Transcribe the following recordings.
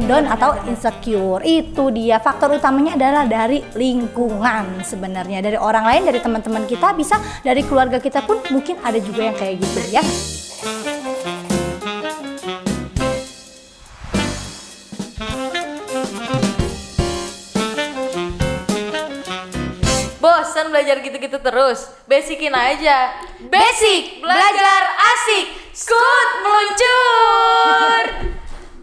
down atau insecure. Itu dia, faktor utamanya adalah dari lingkungan sebenarnya, dari orang lain, dari teman-teman kita, bisa dari keluarga kita pun mungkin ada juga yang kayak gitu ya. Bosan belajar gitu-gitu terus? Basicin aja. Basic belajar asik. Skut meluncur.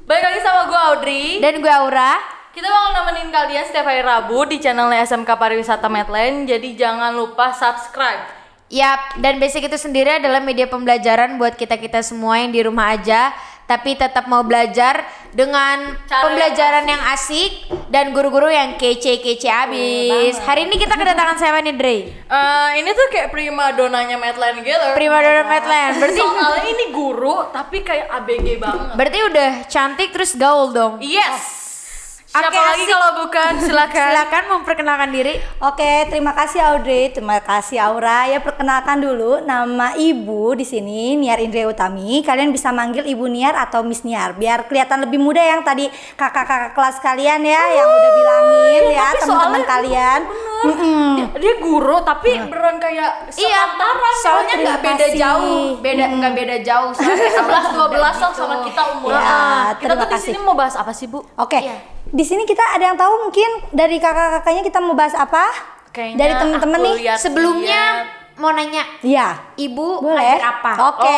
Balik lagi sama gue Audrey Dan gue Aura. Kita bakal nemenin kalian setiap hari Rabu di channelnya SMK Pariwisata Medland. Jadi jangan lupa subscribe. Yap, dan Basic itu sendiri adalah media pembelajaran buat kita-kita semua yang di rumah aja tapi tetap mau belajar dengan pembelajaran yang asik dan guru-guru yang kece-kece abis. Hari ini kita kedatangan siapa nih, Dre? Ini tuh kayak prima donanya Medland gitu. Prima dona Medland. Berarti soalnya ini guru tapi kayak ABG banget. Berarti udah cantik terus gaul dong. Yes. Siapa Oke, lagi asik. kalau bukan? Silakan. Silakan memperkenalkan diri. Oke, terima kasih Audrey, terima kasih Aura. Ya, perkenalkan dulu nama Ibu di sini Niar Indria Utami. Kalian bisa manggil Ibu Niar atau Miss Niar biar kelihatan lebih muda yang tadi kakak-kakak kelas kalian ya yang udah bilangin ya tapi teman-teman soalnya kalian. Dia guru tapi beneran kayak sepantaran. Soalnya terima nggak beda kasih. jauh, nggak beda jauh. Soalnya 11-12 lah sama kita umurnya. Ya, Kita terima tuh di kasih. sini mau bahas apa sih, Bu? Oke. Iya. Di sini kita ada yang tahu mungkin dari kakak-kakaknya kita mau bahas apa? Kayaknya Dari teman-teman aku nih. lihat Sebelumnya mau nanya, Iya. Ibu Boleh. ngajar apa? Oke,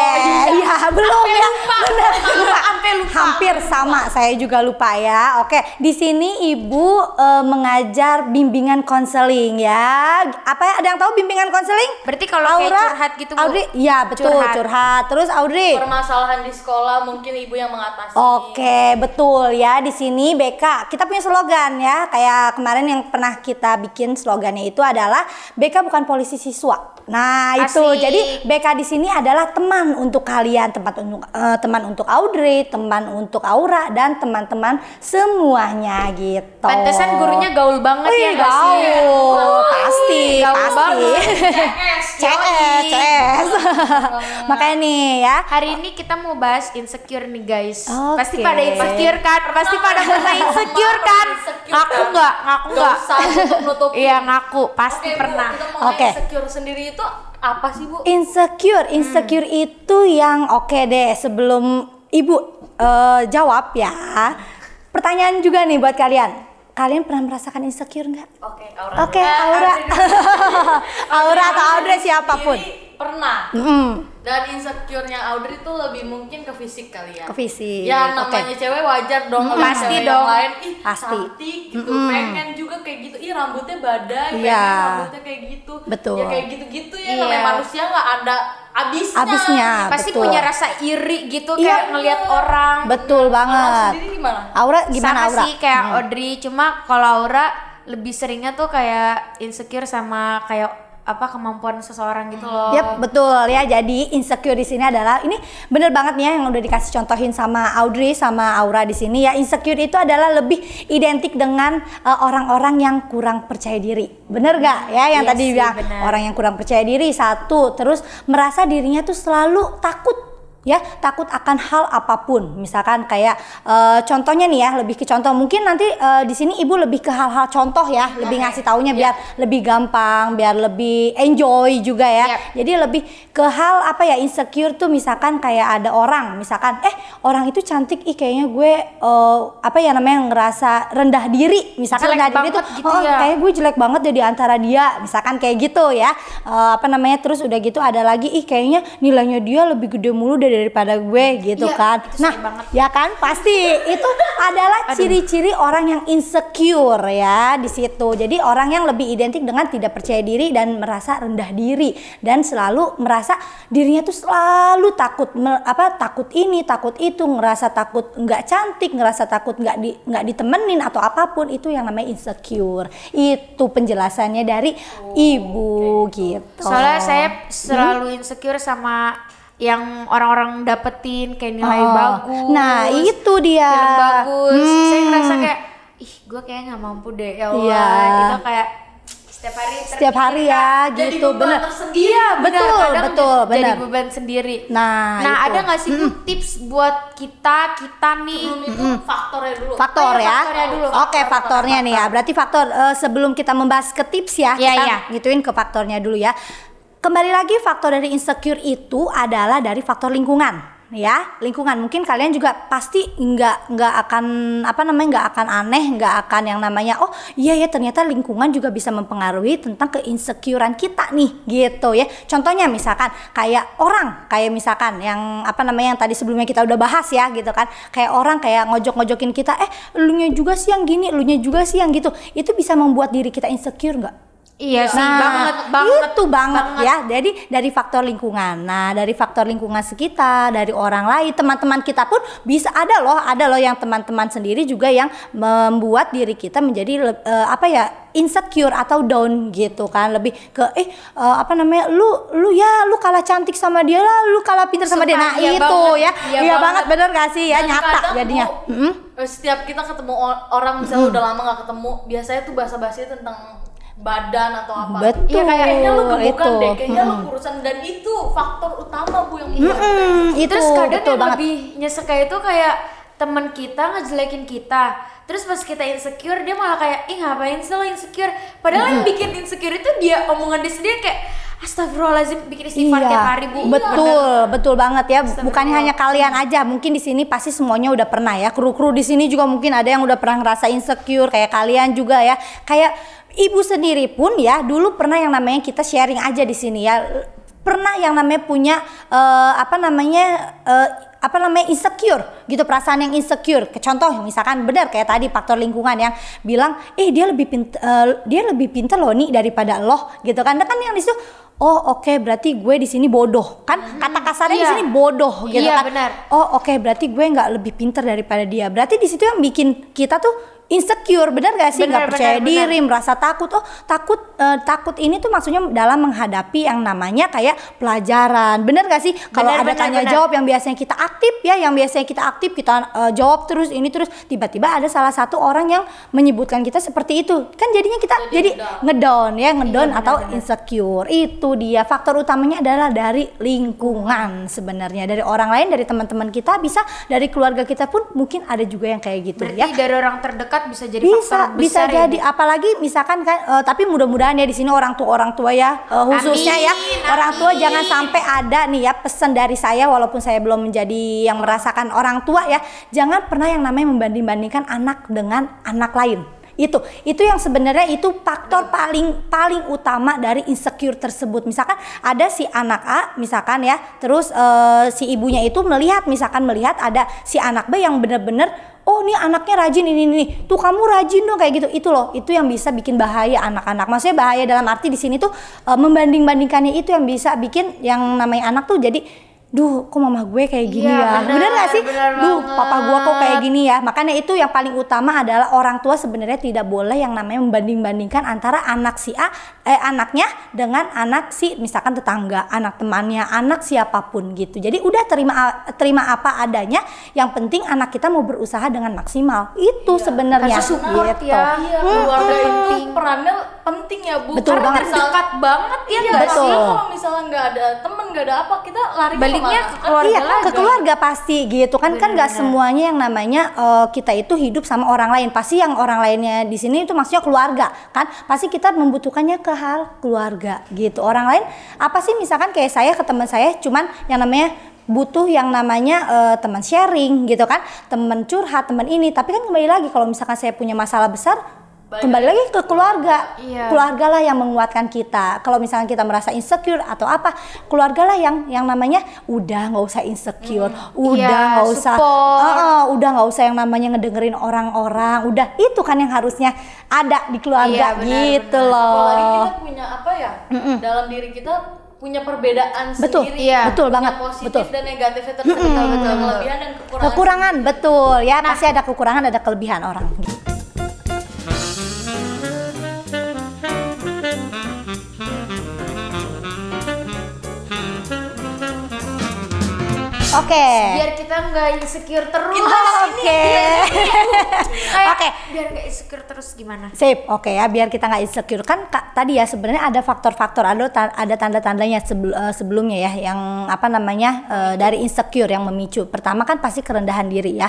iya belum ya. Benar. Sampai lupa. Hampir sama, saya juga lupa ya. Oke, di sini Ibu mengajar bimbingan konseling ya. Apa ya? Ada yang tahu bimbingan konseling? Berarti kalau kayak curhat gitu, Bu? Audrey, iya betul curhat. Terus Audrey. permasalahan di sekolah mungkin ibu yang mengatasi. Oke, betul ya. Di sini BK kita punya slogan ya. Kayak kemarin yang pernah kita bikin slogannya itu adalah BK bukan polisi siswa. Nah, itu. Asik. Jadi BK di sini adalah teman untuk kalian, teman untuk Audrey, teman untuk Aura dan teman-teman semuanya gitu. Pantesan gurunya gaul banget ya nggak sih? Gaul, pasti, Gaul pasti. banget. CS. Makanya nih ya. Hari ini kita mau bahas insecure nih guys. Oke. Pasti pada insecure kan? Pasti pada pernah insecure kan? Insecure Ngaku kan? nggak? Gak usah nutup-nutupin. Iya ngaku, pasti Oke, Bu, pernah. kita mau Oke. insecure sendiri itu apa sih, Bu? Insecure itu yang oke deh. Sebelum Ibu jawab ya, pertanyaan juga nih buat kalian. Kalian pernah merasakan insecure nggak? Oke, Aura. Oke, Aura. Aura atau Audrey siapapun. Pernah. Mm, Dan insecure-nya Audrey tuh lebih mungkin ke fisik kali ya. ke fisik. Ya namanya Oke. cewek wajar dong ngeliat Pasti cewek dong. yang lain, ih Pasti. cantik gitu, pengen juga kayak gitu, ih rambutnya badai, Iya. pengen rambutnya kayak gitu. Betul. Ya kayak gitu-gitu ya, Iya. namanya manusia nggak ada habisnya. Habisnya. Pasti betul. punya rasa iri gitu Iya. kayak ngelihat orang. Betul Aura banget. sendiri gimana? Aura gimana Sama Aura? sih kayak Audrey, cuma kalau Aura lebih seringnya tuh kayak insecure sama kayak apa kemampuan seseorang gitu loh. Yap, betul ya. Jadi insecure di sini adalah ini bener banget nih ya yang udah dikasih contohin sama Audrey sama Aura di sini ya. Insecure itu adalah lebih identik dengan orang-orang yang kurang percaya diri. Bener gak ya yang Iya tadi sih, bilang bener. orang yang kurang percaya diri satu, terus merasa dirinya tuh selalu takut ya, takut akan hal apapun. Misalkan kayak contohnya nih ya, lebih ke contoh. Mungkin nanti di sini Ibu lebih ke hal-hal contoh ya, lebih ngasih taunya biar lebih gampang, biar lebih enjoy juga ya. Jadi lebih ke hal apa ya, insecure tuh misalkan kayak ada orang, misalkan orang itu cantik, ih kayaknya gue apa ya namanya ngerasa rendah diri. Misalkan Jelek rendah diri tuh banget gitu ya. kayak gue jelek banget deh di antara dia, misalkan kayak gitu ya. Apa namanya, terus udah gitu ada lagi, ih kayaknya nilainya dia lebih gede mulu daripada gue gitu Iya, kan. itu Nah sering banget. ya kan, pasti itu adalah ciri-ciri orang yang insecure ya di situ. Jadi orang yang lebih identik dengan tidak percaya diri dan merasa rendah diri dan selalu merasa dirinya tuh selalu takut takut ini takut itu, ngerasa takut nggak cantik, ngerasa takut nggak ditemenin atau apapun, itu yang namanya insecure. Itu penjelasannya dari Ibu gitu. Soalnya saya selalu insecure sama yang orang-orang dapetin kayak nilai bagus. Nah itu dia. Film bagus. Saya ngerasa kayak ih gue kayak nggak mampu deh ya Allah. Iya. Itu kayak setiap hari ya Jadi gitu, beban bener. tersendiri. Iya Benar, betul kadang betul jadi bener. beban sendiri. Nah itu. ada nggak sih Bu, tips buat kita nih? Sebelum itu faktornya dulu. Faktor Oh, iya, ya. faktornya dulu. Oke, faktornya nih ya. Berarti faktor sebelum kita membahas ke tips ya, Iya, kita iya. gituin ke faktornya dulu ya. Kembali lagi faktor dari insecure itu adalah dari faktor lingkungan. Ya, lingkungan mungkin kalian juga pasti nggak akan nggak akan aneh, nggak akan yang namanya oh iya ya ternyata lingkungan juga bisa mempengaruhi tentang keinsecurean kita nih gitu ya. Contohnya misalkan kayak misalkan yang yang tadi sebelumnya kita udah bahas ya gitu kan, kayak orang kayak ngojok-ngojokin kita, elunya juga sih yang gini, elunya juga sih yang gitu, itu bisa membuat diri kita insecure nggak? Iya sih, Nah, banget itu banget ya. Jadi dari faktor lingkungan. Nah, dari faktor lingkungan sekitar, dari orang lain, teman-teman kita pun bisa ada loh yang teman-teman sendiri juga yang membuat diri kita menjadi insecure atau down gitu kan. Lebih ke lu kalah cantik sama dia lah, lu kalah pintar sama dia. Nah, Iya itu banget, ya. iya Iya banget. banget, bener gak sih ya, Dan nyata kadang, jadinya. Bu, setiap kita ketemu orang misalnya udah lama gak ketemu, biasanya tuh basa-basi tentang badan atau apa. Betul, Iya kayaknya lu gemukan itu. deh, kayaknya lu kurusan, dan itu faktor utama Bu yang membuat Itu Terus kadang betul yang banget. lebih nyesek itu kayak teman kita ngejelekin kita. Terus pas kita insecure dia malah kayak ih ngapain sih lo insecure. Padahal yang bikin insecure itu dia omongan dia sendiri kayak astagfirullahaladzim, bikin istighfar tiap hari Bu. Betul banget ya. Bukannya hanya kalian aja, mungkin di sini pasti semuanya udah pernah ya. Kru-kru di sini juga mungkin ada yang udah pernah ngerasa insecure kayak kalian juga ya. Kayak ibu sendiri pun ya dulu pernah yang namanya kita sharing aja di sini ya. Pernah yang namanya punya insecure gitu, perasaan yang insecure. Contoh misalkan benar kayak tadi faktor lingkungan yang bilang dia lebih pintar loh nih daripada lo gitu kan. Kan yang disitu oke, berarti gue di sini bodoh kan, kata kasarnya di sini bodoh gitu Iya, kan. benar. Oke, berarti gue nggak lebih pintar daripada dia. Berarti di situ yang bikin kita tuh insecure, benar gak sih? Nggak percaya diri, merasa takut. Takut ini tuh maksudnya dalam menghadapi yang namanya kayak pelajaran, benar gak sih? Kalau ada tanya jawab yang biasanya kita aktif ya, kita jawab terus ini terus, tiba-tiba ada salah satu orang yang menyebutkan kita seperti itu, kan jadinya kita jadi ngedown atau insecure. Itu dia faktor utamanya adalah dari lingkungan sebenarnya, dari orang lain, dari teman-teman kita, bisa dari keluarga kita pun mungkin ada juga yang kayak gitu. Berarti ya. dari orang terdekat bisa jadi faktor Bisa besar jadi ya, apalagi misalkan kan tapi mudah-mudahan ya di sini orang tua ya khususnya ya orang tua jangan sampai ada nih ya pesan dari saya, walaupun saya belum menjadi yang merasakan orang tua ya, jangan pernah yang namanya membanding-bandingkan anak dengan anak lain. Itu yang sebenarnya itu faktor paling utama dari insecure tersebut. Misalkan ada si anak A misalkan ya, terus si ibunya itu melihat ada si anak B yang benar-benar nih anaknya rajin ini tuh, kamu rajin dong kayak gitu. Itu yang bisa bikin bahaya anak-anak. Maksudnya bahaya dalam arti di sini tuh membanding-bandingkannya, itu yang bisa bikin yang namanya anak tuh jadi kok mama gue kayak gini ya, bener gak sih? Papa gue kok kayak gini ya. Makanya itu yang paling utama adalah orang tua sebenarnya tidak boleh yang namanya membanding-bandingkan antara anak si anaknya dengan anak si misalkan tetangga, anak temannya, anak siapapun gitu. Jadi udah terima apa adanya. Yang penting anak kita mau berusaha dengan maksimal. Itu sebenarnya. Kasih support gitu. ya. Keluarga itu perannya penting ya Bu. Betul Karena banget. dekat banget ya nggak betul. sih? Kalau misalnya nggak ada temen, nggak ada apa, kita lari Baliknya ke keluarga Iya, lagi. ke keluarga pasti gitu kan. Kan nggak semuanya yang namanya kita itu hidup sama orang lain. Pasti yang orang lainnya di sini itu maksudnya keluarga kan. Pasti kita membutuhkannya ke hal keluarga gitu. Orang lain apa sih, misalkan kayak saya ke teman saya cuman yang namanya butuh yang namanya teman sharing gitu kan, teman curhat, teman ini. Tapi kan kembali lagi kalau misalkan saya punya masalah besar, kembali lagi ke keluarga. Keluarga lah yang menguatkan kita. Kalau misalnya kita merasa insecure atau apa, keluarga lah yang namanya udah nggak usah insecure, udah nggak usah udah nggak usah yang namanya ngedengerin orang-orang. Udah itu kan yang harusnya ada di keluarga gitu loh. Apalagi kita punya apa ya, dalam diri kita punya perbedaan sendiri. Betul punya banget, positif betul. dan negatifnya tersendiri, kelebihan dan Kekurangan betul ya, pasti ada kekurangan, ada kelebihan orang. Oke. Biar kita nggak insecure terus. Oke. Oke. Biar nggak insecure terus gimana? Sip, oke ya, biar kita nggak insecure kan tadi ya sebenarnya ada faktor-faktor, ada tanda-tandanya sebelumnya ya, yang apa namanya dari insecure yang memicu. Pertama kan pasti kerendahan diri ya,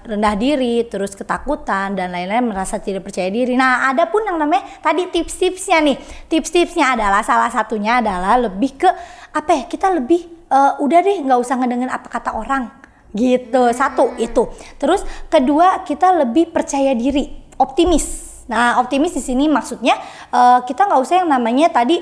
rendah diri, terus ketakutan dan lain-lain, merasa tidak percaya diri. Nah, ada pun yang namanya tadi tips-tipsnya nih. Tips-tipsnya adalah salah satunya adalah lebih ke apa ya? Kita lebih udah deh nggak usah ngedengerin apa kata orang. Gitu. Satu itu. Terus kedua, kita lebih percaya diri, optimis. Nah, optimis di sini maksudnya kita nggak usah yang namanya tadi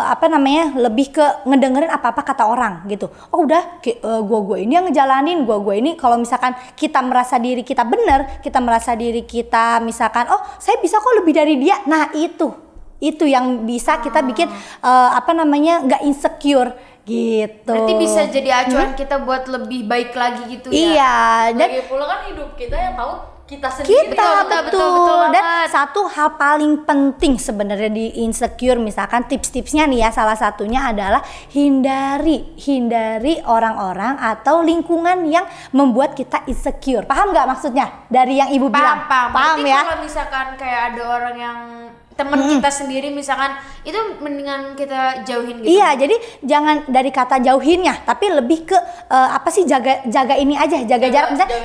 apa namanya lebih ke ngedengerin apa-apa kata orang gitu. Oh udah, gua ini yang ngejalanin, gua ini kalau misalkan kita merasa diri kita bener, kita merasa diri kita misalkan oh saya bisa kok lebih dari dia. Nah itu yang bisa kita bikin apa namanya nggak insecure. Gitu. Berarti bisa jadi acuan kita buat lebih baik lagi gitu ya. Iya, dan lagi pula kan hidup kita yang tahu kita sendiri. Betul. Dan satu hal paling penting sebenarnya di insecure, misalkan tips-tipsnya nih ya, salah satunya adalah hindari orang-orang atau lingkungan yang membuat kita insecure. Paham nggak maksudnya dari yang ibu bilang? Paham ya? Kalau misalkan kayak ada orang yang teman kita sendiri misalkan, itu mendingan kita jauhin gitu. Iya, jadi jangan dari kata jauhinnya, tapi lebih ke apa sih, jaga ini aja, jaga jarak. Misalnya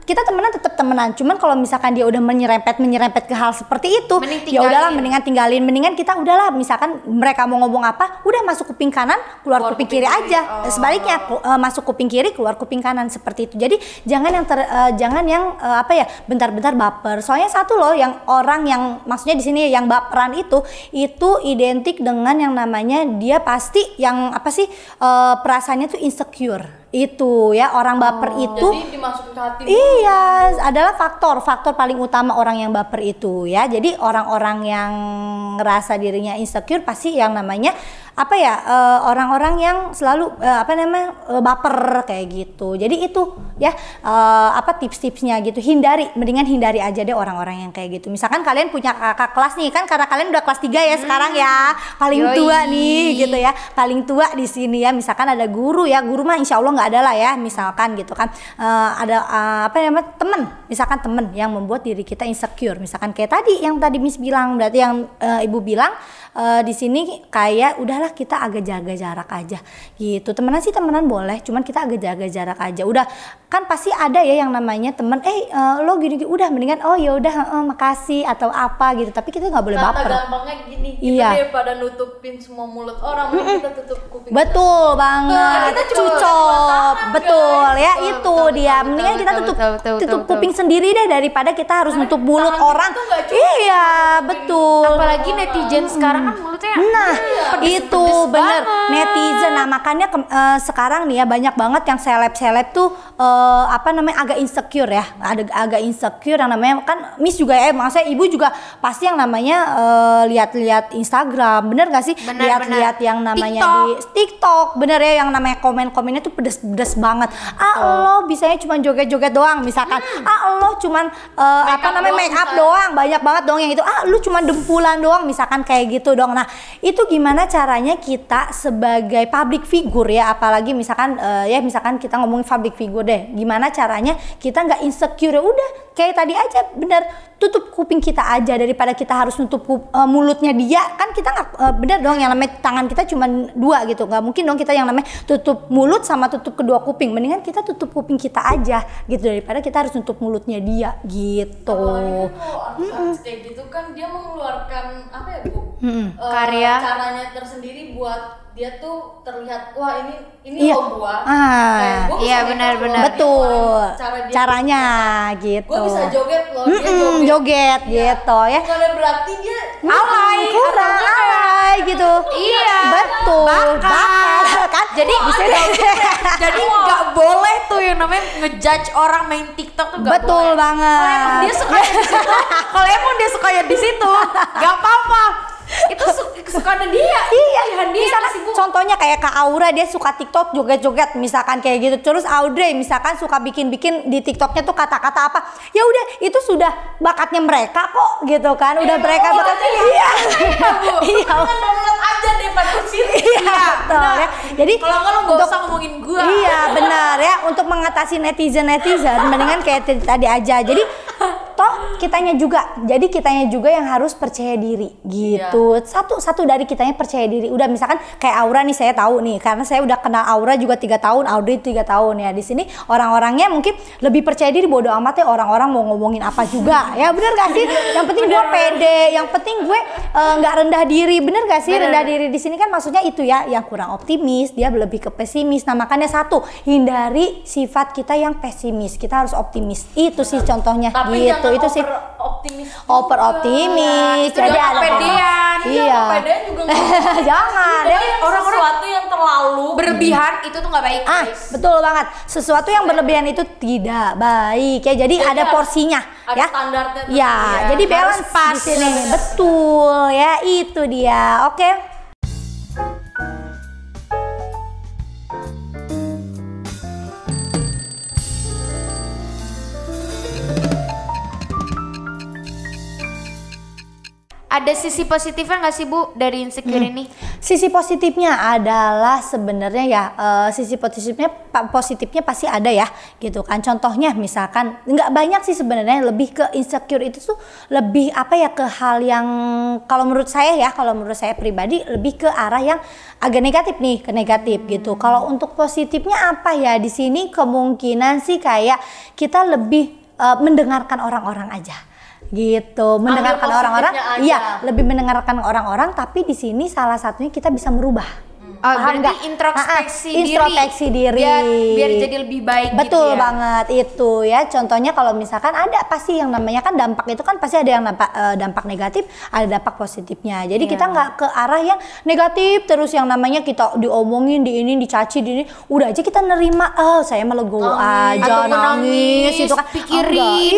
kita temenan tetap temenan, cuman kalau misalkan dia udah menyerempet ke hal seperti itu, ya udahlah mendingan tinggalin, mendingan kita udahlah misalkan mereka mau ngomong apa, udah masuk kuping kanan, keluar kuping kiri aja. Sebaliknya masuk kuping kiri, keluar kuping kanan, seperti itu. Jadi jangan yang apa ya, bentar-bentar baper. Soalnya satu loh, yang orang yang maksudnya di sini yang baperan itu identik dengan yang namanya dia pasti yang apa sih, perasaannya tuh insecure. Itu ya, orang baper itu jadi dimasukin ke hati. Iya, adalah faktor paling utama orang yang baper itu ya. Jadi orang-orang yang ngerasa dirinya insecure pasti yang namanya apa ya, orang-orang yang selalu apa namanya baper kayak gitu. Jadi itu ya apa tips-tipsnya gitu, mendingan hindari aja deh orang-orang yang kayak gitu. Misalkan kalian punya kakak kelas nih kan, karena kalian udah kelas 3 ya sekarang ya, paling tua nih gitu ya, paling tua di sini ya. Misalkan ada guru ya, guru mah insya Allah nggak ada lah ya, misalkan gitu kan. Ada apa namanya misalkan temen yang membuat diri kita insecure, misalkan kayak tadi yang tadi Miss bilang, berarti yang ibu bilang di sini kayak udahlah kita agak jaga jarak aja gitu. Temenan sih temenan boleh, cuman kita agak jaga jarak aja. Udah kan pasti ada ya yang namanya temen lo gini udah mendingan oh ya udah makasih atau apa gitu, tapi kita nggak boleh baper. Gampangnya gini, iya. Kita daripada nutupin semua mulut orang, kita tutup kuping. Betul banget, cucok, betul ya, itu dia. Mendingan kita tutup kuping sendiri deh daripada kita harus nutup mulut orang. Iya, betul. Apalagi netizen sekarang kan mulutnya itu bener netizen. Nah makanya sekarang nih ya banyak banget yang seleb tuh apa namanya agak insecure ya, agak insecure yang namanya kan Miss juga ya, maksudnya ibu juga pasti yang namanya lihat-lihat Instagram, bener gak sih? Lihat-lihat yang namanya TikTok, bener ya, yang namanya komen-komennya tuh pedes banget. Lo bisanya cuma joget-joget doang misalkan, lo cuman apa namanya make up doang, banyak banget dong yang itu, lu cuma dempulan doang misalkan kayak gitu dong. Nah itu gimana caranya kita sebagai public figure ya, apalagi misalkan ya misalkan kita ngomongin public figure deh, gimana caranya kita nggak insecure? Udah kayak tadi aja, bener, tutup kuping kita aja daripada kita harus nutup mulutnya dia. Kan kita nggak bener dong, yang namanya tangan kita cuma 2 gitu, nggak mungkin dong kita yang namanya tutup mulut sama tutup kedua kuping. Mendingan kita tutup kuping kita aja gitu daripada kita harus nutup mulutnya dia gitu. Kayak gitu kan dia mengeluarkan apa ya Bu? Karya caranya tersendiri buat dia tuh terlihat wah ini iya. lo gua. Iya benar-benar. Betul. Caranya gitu. Gua bisa joget loh, dia joget gitu ya. Bukan berarti dia kurang alay gitu. Iya. Betul. Bakat kan. Jadi jadi nggak boleh tuh yang namanya ngejudge orang main TikTok tuh nggak boleh. Betul banget. Kalau emang dia sukanya di situ, nggak apa-apa. Itu kesukaan dia. Iya, misalkan contohnya kayak Kak Aura, dia suka TikTok joget-joget misalkan kayak gitu. Terus Audrey misalkan suka bikin-bikin di TikToknya tuh kata-kata apa. Ya udah, itu sudah bakatnya mereka kok gitu kan. Udah mereka bakatnya. Iya. Iya. Download aja deh Iya, betul ya. Jadi kalau nggak lo nggak usah ngomongin gua. Iya, benar ya. Untuk mengatasi netizen mendingan kayak tadi aja. Jadi kitanya juga. Jadi kitanya juga yang harus percaya diri gitu. Satu dari kitanya percaya diri. Udah misalkan kayak Aura nih, saya tahu nih karena saya udah kenal Aura juga 3 tahun, Audrey 3 tahun ya. Di sini orang-orangnya mungkin lebih percaya diri, bodo amat ya orang-orang mau ngomongin apa juga. Ya bener gak sih? Yang penting gue pede, yang penting gue nggak rendah diri. Bener gak sih? Rendah diri di sini kan maksudnya itu ya, yang kurang optimis, dia lebih ke pesimis. Nah, makanya satu, hindari sifat kita yang pesimis. Kita harus optimis. Itu sih contohnya. Tapi gitu. Itu sih optimis. over optimis. Itu jadi ada kepedean. Iya. Kepedean juga Jangan. orang-orang sesuatu yang terlalu Berlebihan itu tuh nggak baik, guys. Betul banget. Sesuatu yang berlebihan itu tidak baik ya. Jadi ada porsinya ada ya. standarnya tuh. Ya, jadi harus balance pas. di sini. Betul ya, itu dia. Oke. Ada sisi positifnya nggak sih Bu dari insecure ini? Sisi positifnya adalah sebenarnya ya sisi positifnya pasti ada ya gitu kan. Contohnya misalkan nggak banyak sih sebenarnya, lebih ke insecure itu tuh lebih apa ya, ke hal yang kalau menurut saya pribadi lebih ke arah yang agak negatif nih, ke negatif gitu. Kalau untuk positifnya apa ya, di sini kemungkinan sih kayak kita lebih mendengarkan orang-orang aja. Gitu, mendengarkan orang-orang, iya, lebih mendengarkan orang-orang, tapi di sini salah satunya kita bisa merubah. Paham nggak? Introspeksi diri. Biar jadi lebih baik. Betul gitu ya. banget itu ya. Contohnya kalau misalkan ada pasti yang namanya kan dampak itu kan pasti ada yang dampak negatif, ada dampak positifnya. Jadi kita nggak ke arah yang negatif terus, yang namanya kita diomongin, di ini, dicaci, di ini. Udah aja kita nerima, saya melegowo aja, nangis, itu kan. Pikirin,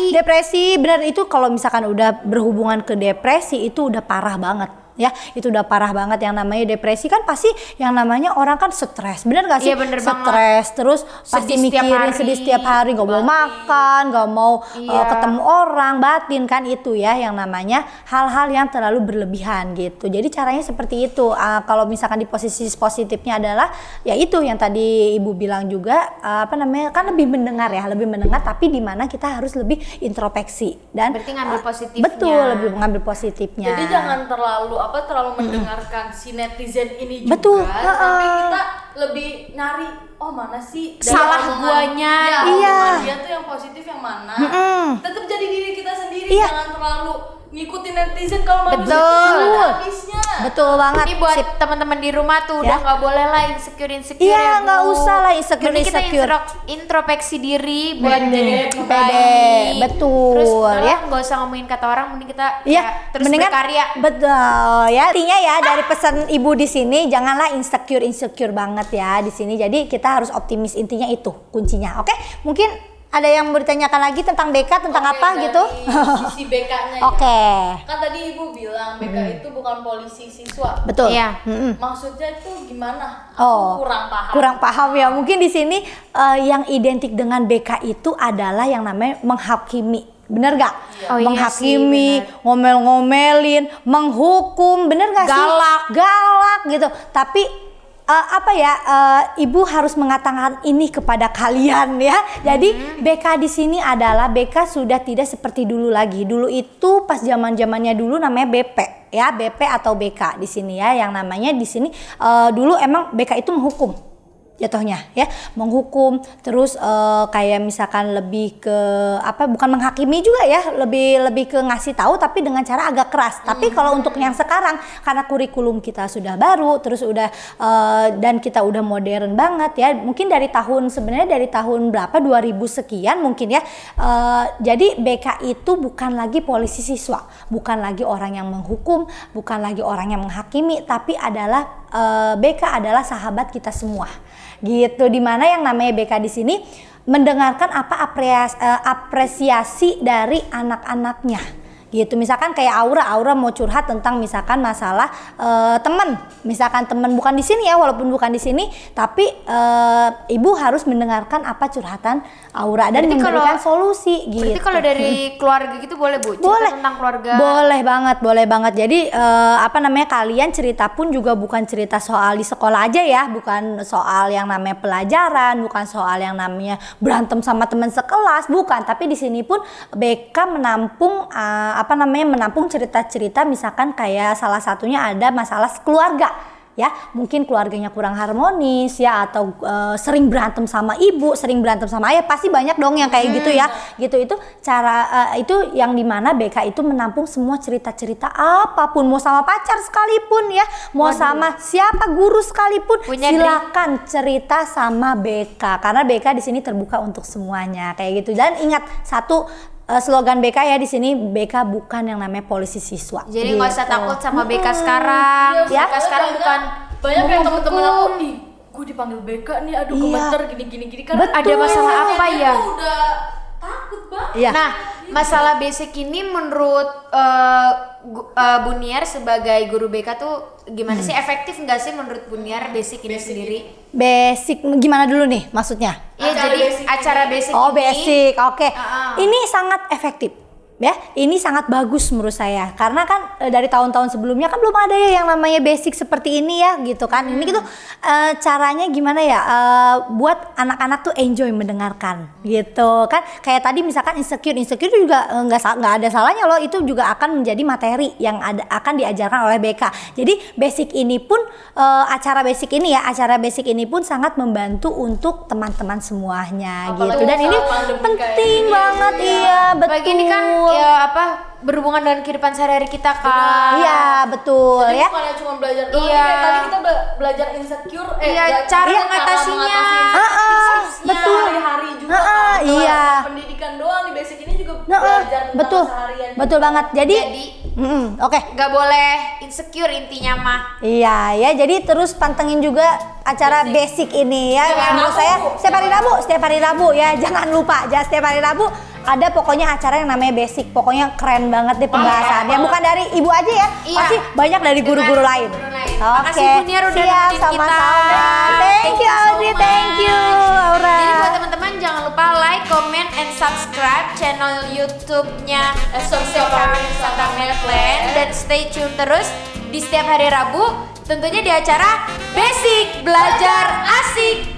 depresi, benar itu kalau misalkan udah berhubungan ke depresi itu udah parah banget. Ya, itu udah parah banget. Yang namanya depresi kan pasti yang namanya orang kan stres, bener gak sih? Iya, bener stres terus pasti mikirin sedih setiap hari, gak mau makan, gak mau ketemu orang, batin kan, itu ya yang namanya hal-hal yang terlalu berlebihan gitu. Jadi caranya seperti itu. Kalau misalkan di posisi positifnya adalah ya itu yang tadi Ibu bilang juga, kan lebih mendengar ya, lebih mendengar, tapi di mana kita harus lebih introspeksi dan berarti ngambil positifnya. Betul, lebih mengambil positifnya. Jadi jangan terlalu mendengarkan si netizen ini juga. Betul. Tapi kita lebih nyari mana sih salah guanya. Omongan dia tuh yang positif yang mana. Tetap jadi diri kita sendiri, jangan terlalu ngikutin netizen. Kalau nggak bisa habisnya. Betul banget. Ini buat teman-teman di rumah tuh udah nggak boleh lah insecure Iya, nggak usah lah insecure. Kita introspeksi diri buat jadi lebih pede. baik. Betul. Terus ya, nggak usah ngomongin kata orang, mending kita terus mendingan berkarya. Betul ya. Intinya ya dari pesan Ibu di sini, janganlah insecure banget ya di sini. Jadi kita harus optimis, intinya itu kuncinya. Oke, mungkin ada yang mau ditanyakan lagi tentang BK, tentang apa gitu? Sisi BK-nya Oke. Kan tadi Ibu bilang BK itu bukan polisi siswa. Betul. Iya. Maksudnya itu gimana? Kurang paham. Kurang paham ya. Mungkin di sini yang identik dengan BK itu adalah yang namanya menghakimi. Bener gak? Menghakimi, ngomel-ngomelin, menghukum, bener gak sih? Galak gitu. Tapi Ibu harus mengatakan ini kepada kalian ya. Jadi BK di sini adalah BK sudah tidak seperti dulu lagi. Dulu itu pas zamannya dulu namanya BP ya, BP atau BK di sini ya. Yang namanya di sini dulu emang BK itu menghukum. Jatuhnya ya, menghukum, terus kayak misalkan lebih ke bukan menghakimi juga ya, lebih ke ngasih tahu tapi dengan cara agak keras. Tapi kalau untuk yang sekarang karena kurikulum kita sudah baru, terus udah dan kita udah modern banget ya, mungkin dari tahun berapa 2000 sekian mungkin ya. Jadi BK itu bukan lagi polisi siswa, bukan lagi orang yang menghukum, bukan lagi orang yang menghakimi, tapi adalah BK adalah sahabat kita semua. Gitu, dimana yang namanya BK di sini mendengarkan apresiasi dari anak-anaknya gitu. Misalkan kayak Aura mau curhat tentang misalkan masalah teman, misalkan teman bukan di sini ya, walaupun bukan di sini, tapi ibu harus mendengarkan apa curhatan Aura dan Berarti memberikan solusi gitu. Berarti kalau dari keluarga gitu boleh Bu? Cerita Boleh tentang keluarga. boleh banget. Jadi apa namanya, kalian cerita pun juga bukan cerita soal di sekolah aja ya, bukan soal yang namanya pelajaran, bukan soal yang namanya berantem sama teman sekelas, bukan. Tapi di sini pun BK menampung menampung cerita-cerita, misalkan kayak salah satunya ada masalah keluarga. Ya, mungkin keluarganya kurang harmonis ya, atau sering berantem sama ibu, sering berantem sama ayah, pasti banyak dong yang kayak gitu ya. Gitu itu cara itu yang dimana BK itu menampung semua cerita-cerita apapun, mau sama pacar sekalipun ya, mau sama siapa guru sekalipun, silakan cerita sama BK karena BK di sini terbuka untuk semuanya kayak gitu. Dan ingat satu slogan BK ya di sini, BK bukan yang namanya polisi siswa. Jadi nggak usah takut sama BK sekarang. Ya, BK sekarang bukan banyak kayak temen-temen aku nih, gue dipanggil BK nih, aduh gemeter gini kan. ada masalah apa ya? Udah takut banget. Iya. Nah, masalah basic ini menurut Bu Niar sebagai guru BK tuh gimana sih, efektif nggak sih menurut Bu Niar basic ini sendiri? Basic gimana dulu nih maksudnya? Iya, jadi acara basic Oh, ini. basic. Oke. Ini sangat efektif. Ya, ini sangat bagus menurut saya karena kan dari tahun-tahun sebelumnya kan belum ada ya yang namanya basic seperti ini ya gitu kan. Ini gitu caranya gimana ya, buat anak-anak tuh enjoy mendengarkan gitu kan. Kayak tadi misalkan insecure juga nggak ada salahnya loh, itu juga akan menjadi materi yang akan diajarkan oleh BK. Jadi basic ini pun acara basic ini pun sangat membantu untuk teman-teman semuanya. Apalagi gitu. Dan ini penting banget iya, betul. Lagi ini kan ya berhubungan dengan kehidupan sehari-hari kita kan. Iya betul. Jadi Ya. bukannya cuma belajar doang, Iya. kayak tadi kita belajar insecure, cara mengatasinya. Betul. Hari-hari juga. Iya. Pendidikan doang, di basic ini juga belajar tentang Betul. keseharian. Betul banget. Jadi oke. Nggak boleh insecure intinya mah. Iya ya, jadi terus pantengin juga acara basic ini ya. Menurut saya setiap hari Rabu ya, jangan lupa setiap hari Rabu ada pokoknya acara yang namanya basic. Pokoknya keren banget deh pembahasannya. Bukan dari ibu aja ya, Iya. pasti banyak dari guru-guru lain. Makasih Bu Niar udah siap, nemenin kita. sama-sama. Thank you Audrey, thank you Aura. Jadi buat teman-teman jangan lupa like, comment, and subscribe channel YouTube-nya Plan dan stay tune terus di setiap hari Rabu, tentunya di acara Basic Belajar Asik.